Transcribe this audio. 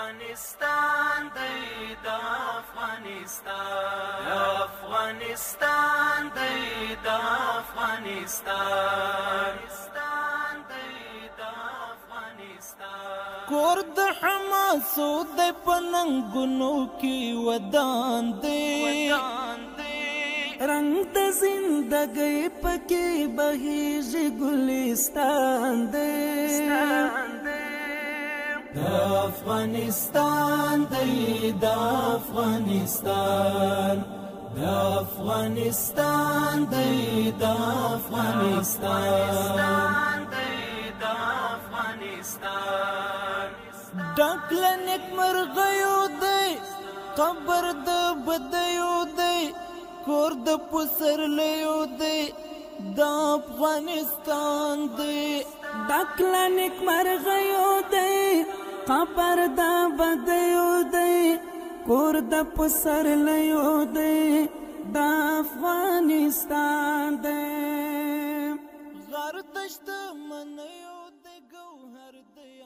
افغانستان دی دا افغانستان افغانستان دی دا افغانستان کور د حماسو د پننګونو کی ودان دی رنگ د زندګۍ پکې بهیږي ګلستان دی دا افغانستان دی دا افغانستان دا افغانستان دی دا افغانستان ډکل نیک مرغیو دی قبر د بدیو دی کور د پسرلیو دی دا افغانستان دی ډکل نیک مرغیو دی قبر د بدیو دی کور د پسرلیو دی دا افغانستان دی غر دشت منیو دی گوهر دی